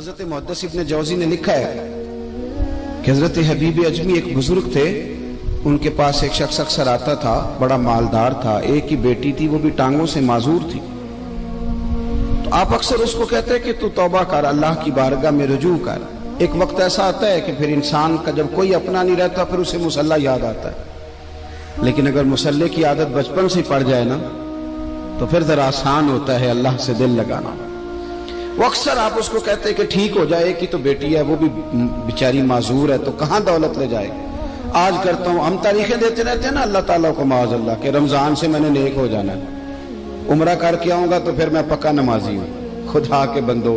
हजरत मुहद्दिस इब्न जौज़ी ने लिखा है कि हजरत हबीब अजमी एक बुजुर्ग थे, उनके पास एक शख्स अक्सर आता था, बड़ा मालदार था, एक ही बेटी थी, वो भी टांगों से माजूर थी। तो आप अक्सर उसको कहते कि तू तौबा कर, अल्लाह की बारगाह में रुजू कर। एक वक्त ऐसा आता है कि फिर इंसान का जब कोई अपना नहीं रहता फिर उसे मुसल्ला याद आता है, लेकिन अगर मुसल्ले की आदत बचपन से पड़ जाए ना तो फिर जरा आसान होता है अल्लाह से दिल लगाना। वो अक्सर आप उसको कहते हैं कि ठीक हो जाए कि तो बेटी है, वो भी बेचारी माजूर है, तो कहां दौलत ले जाए। आज करता हूं, हम तारीखें देते रहते हैं ना अल्लाह ताला को माज अल्लाह के रमजान से मैंने नेक हो जाना है, उम्रा करके आऊंगा तो फिर मैं पक्का नमाजी हूं। खुदा के बंदो,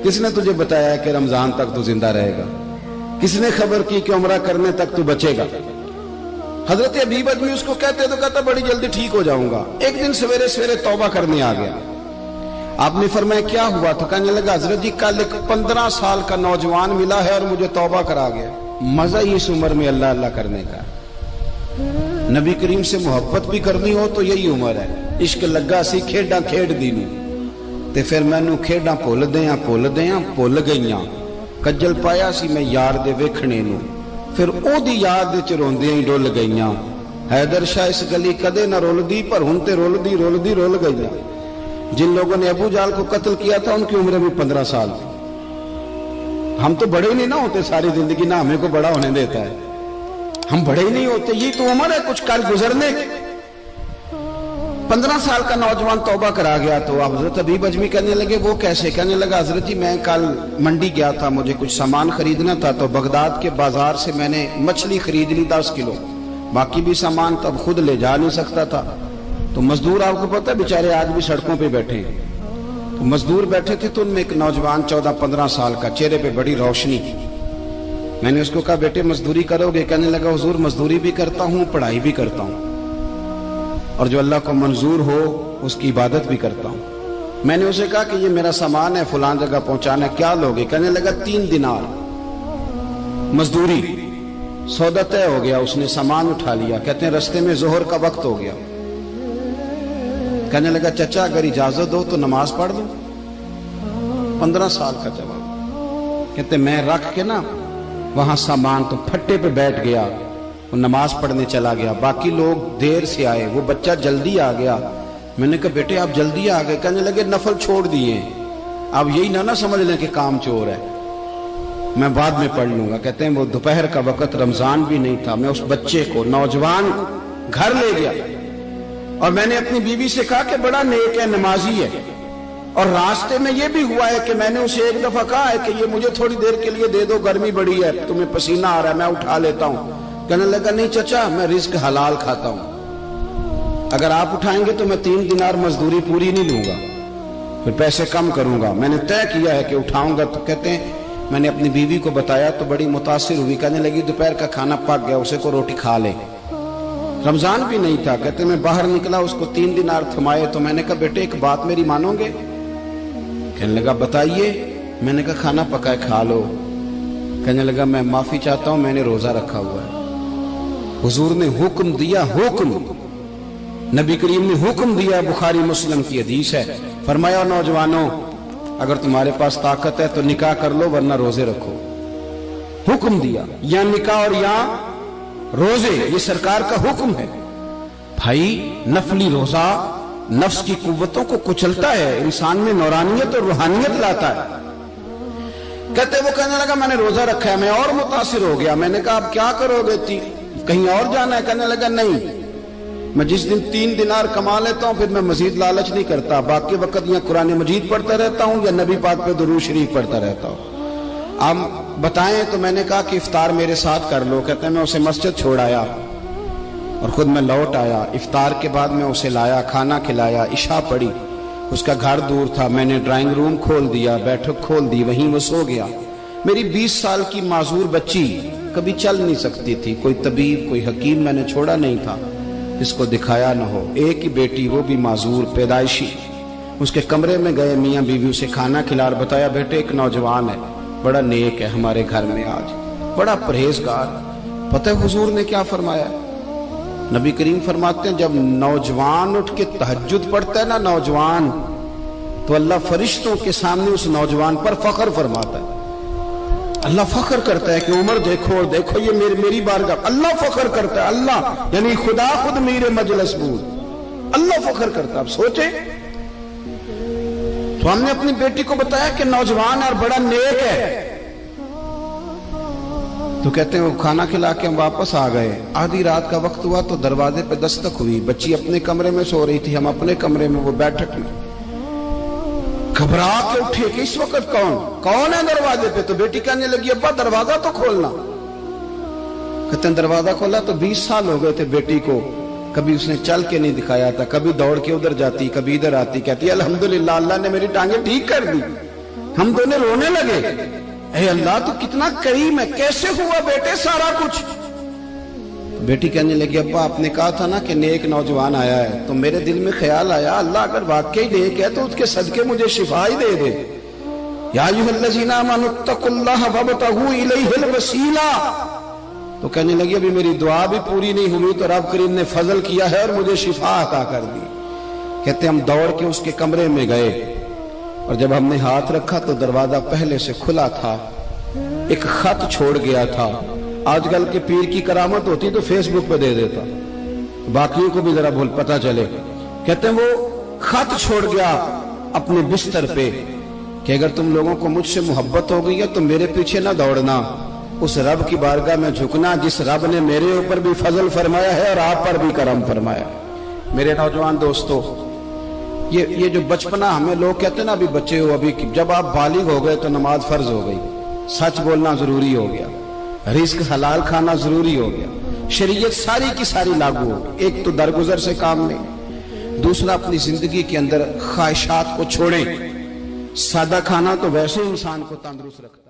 किसने तुझे बताया कि रमजान तक तू जिंदा रहेगा? किसने खबर की कि उम्रा करने तक तू बचेगा? हजरत हबीब अजमी उसको कहते तो कहता बड़ी जल्दी ठीक हो जाऊंगा। एक दिन सवेरे सवेरे तौबा करने आ गया। आपने फरमाया क्या हुआ? तो कहने लगा हजरत जी कल एक 15 साल का नौजवान मिला है और मुझे तौबा करा गया। मजा ही इस उम्र में अल्लाह अल्लाह करने का। नबी करीम से मोहब्बत भी करनी हो तो यही उम्र है। इश्क लगा सी खेडा खेड दी नूं ते फिर मैनू खेडा भुल भुल गईयां। कज्जल पाया सी मैं यार दे वेखणे नूं, फिर ओदी याद च रोंदियां ही डुल गईयां। हैदर शाह इस गली कदे ना रुलदी, पर हुण ते रुलदी रुलदी रुल गईयां। जिन लोगों ने अबू जाल को कत्ल किया था उनकी उम्र भी 15 साल थी। हम तो बड़े ही नहीं ना होते सारी जिंदगी, ना हमें को बड़ा होने देता है, हम बड़े ही नहीं होते। ये तो उम्र है कुछ कर गुजरने। 15 साल का नौजवान तौबा करा गया। तो हजरत हबीब अजमी कहने लगे वो कैसे? कहने लगा हजरत जी मैं कल मंडी गया था, मुझे कुछ सामान खरीदना था, तो बगदाद के बाजार से मैंने मछली खरीद ली 10 किलो, बाकी भी सामान तब खुद ले जा नहीं सकता था। तो मजदूर आपको पता है बेचारे आज भी सड़कों पे बैठे हैं। तो मजदूर बैठे थे तो उनमें एक नौजवान 14-15 साल का, चेहरे पे बड़ी रोशनी। मैंने उसको कहा बेटे मजदूरी करोगे? कहने लगा हुजूर मजदूरी भी करता हूँ, पढ़ाई भी करता हूँ, और जो अल्लाह को मंजूर हो उसकी इबादत भी करता हूँ। मैंने उसे कहा कि ये मेरा सामान है, फलां जगह पहुंचाना, क्या लोगे? कहने लगा 3 दिनार मजदूरी। सौदा तय हो गया, उसने सामान उठा लिया। कहते हैं रस्ते में जोहर का वक्त हो गया। कहने लगा चचा अगर इजाजत दो तो नमाज पढ़ दो। 15 साल का जवाब। कहते मैं रख के ना वहां सामान तो फट्टे पे बैठ गया, वो नमाज पढ़ने चला गया। बाकी लोग देर से आए, वो बच्चा जल्दी आ गया। मैंने कहा बेटे आप जल्दी आ गए? कहने लगे नफल छोड़ दिए, अब यही ना समझ लें कि काम चोर है, मैं बाद में पढ़ लूंगा। कहते हैं वो दोपहर का वक्त, रमजान भी नहीं था, मैं उस बच्चे को नौजवान को घर ले गया और मैंने अपनी बीवी से कहा कि बड़ा नेक है, नमाजी है। और रास्ते में यह भी हुआ है कि मैंने उसे एक दफा कहा है कि ये मुझे थोड़ी देर के लिए दे दो, गर्मी बड़ी है, तुम्हें पसीना आ रहा है, मैं उठा लेता हूं। कहने लगा नहीं चचा मैं रिस्क हलाल खाता हूं, अगर आप उठाएंगे तो मैं 3 दिनार मजदूरी पूरी नहीं लूंगा, फिर पैसे कम करूंगा। मैंने तय किया है कि उठाऊंगा। तो कहते हैं मैंने अपनी बीवी को बताया तो बड़ी मुतासिर हुई। कहने लगी दोपहर का खाना पक गया, उसे को रोटी खा ले। रमजान भी नहीं था। कहते मैं बाहर निकला, उसको 3 दिनार थमाए। तो मैंने कहा बेटे एक बात मेरी मानोगे? कहने लगा बताइए। मैंने कहा खाना पकाए खा लो। कहने लगा मैं माफी चाहता हूं, मैंने रोजा रखा हुआ है। हुजूर ने हुक्म दिया, हुक्म नबी करीम ने हुक्म दिया, बुखारी मुस्लिम की हदीस है। फरमाया नौजवानों अगर तुम्हारे पास ताकत है तो निकाह कर लो, वरना रोजे रखो। हुक्म दिया, या निकाह और या रोजे, ये सरकार का हुक्म है। भाई नफली रोजा नफ्स की कुव्वतों को कुचलता है, इंसान में नौरानियत और रूहानियत लाता है। कहते वो कहने लगा मैंने रोजा रखा है। मैं और मुतासिर हो गया। मैंने कहा आप क्या करोगे? कहीं और जाना है? कहने लगा नहीं, मैं जिस दिन 3 दिनार कमा लेता हूं फिर मैं मजीद लालच नहीं करता, बाकी वक्त या कुरान मजीद पढ़ता रहता हूं या नबी पाक पे दुरूद शरीफ पढ़ता रहता हूं। आप बताएं। तो मैंने कहा कि इफ्तार मेरे साथ कर लो। कहते हैं मैं उसे मस्जिद छोड़ आया और खुद मैं लौट आया। इफ्तार के बाद मैं उसे लाया, खाना खिलाया, इशा पढ़ी। उसका घर दूर था, मैंने ड्राइंग रूम खोल दिया, बैठक खोल दी, वहीं वो सो गया। मेरी 20 साल की माजूर बच्ची कभी चल नहीं सकती थी, कोई तबीब कोई हकीम मैंने छोड़ा नहीं था जिसको दिखाया न हो। एक ही बेटी, वो भी माजूर पैदाइशी। उसके कमरे में गए, मियाँ बीवी उसे खाना खिला, बताया बेटे एक नौजवान है, बड़ा नेक है हमारे घर में, आज बड़ा परहेजगार। पता है हुजूर ने क्या फरमाया? नबी करीम फरमाते हैं जब नौजवान उठ के तहज्जुद पढ़ता है ना, नौजवान तो अल्लाह फरिश्तों के सामने उस नौजवान पर फख्र फरमाता है। अल्लाह फख्र करता है कि उमर देखो और देखो ये मेरी बारगाह। अल्लाह फख्र करता है, अल्लाह यानी खुदा खुद मेरे मजलिस बूद अल्लाह फख्र करता है। अब सोचे, तो हमने अपनी बेटी को बताया कि नौजवान और बड़ा नेक है, तो कहते हैं वो खाना खिला के हम वापस आ गए। आधी रात का वक्त हुआ तो दरवाजे पे दस्तक हुई। बच्ची अपने कमरे में सो रही थी, हम अपने कमरे में, वो बैठक में। घबरा के उठे कि इस वक्त कौन है दरवाजे पे? तो बेटी कहने लगी अब्बा दरवाजा तो खोलना। कहते हैं दरवाजा खोला तो 20 साल हो गए थे बेटी को, कभी उसने चल के नहीं दिखाया था, कभी दौड़ के उधर जाती, कभी इधर आती। कहती अल्हम्दुलिल्लाह अल्लाह ने मेरी टांगे ठीक कर दी। हम दोनों रोने लगे, ए अल्लाह तू कितना करीम है, कैसे हुआ बेटे सारा कुछ? बेटी कहने लगी अब्बा आपने कहा था ना कि नेक नौजवान आया है, तो मेरे दिल में ख्याल आया अल्लाह अगर वाकई नेक है तो उसके सदके मुझे शिफा ही दे दे। या अय्युहल्लज़ीना आमनुत्तकुल्लाह वब्तगू इलैहिल वसीला। तो कहने लगी अभी मेरी दुआ भी पूरी नहीं हुई तो रब करीम ने फजल किया है और मुझे शिफा अता कर दी। कहते हम दौड़ के उसके कमरे में गए और जब हमने हाथ रखा तो दरवाजा पहले से खुला था, एक खत छोड़ गया था। आजकल के पीर की करामत होती तो फेसबुक पे दे देता, बाकियों को भी जरा भूल पता चले। कहते हैं वो खत छोड़ गया अपने बिस्तर पे कि अगर तुम लोगों को मुझसे मोहब्बत हो गई है तो मेरे पीछे ना दौड़ना, उस रब की बारगाह में झुकना जिस रब ने मेरे ऊपर भी फजल फरमाया है और आप पर भी करम फरमाया। मेरे नौजवान दोस्तों, ये जो बचपना हमें लोग कहते हैं ना अभी बच्चे हो, अभी जब आप बालिग हो गए तो नमाज फर्ज हो गई, सच बोलना जरूरी हो गया, रिस्क हलाल खाना जरूरी हो गया, शरीयत सारी की सारी लागू हो गई। एक तो दरगुजर से काम नहीं, दूसरा अपनी जिंदगी के अंदर ख्वाहिशात को छोड़ें। सादा खाना तो वैसे इंसान को तंदुरुस्त रखता है।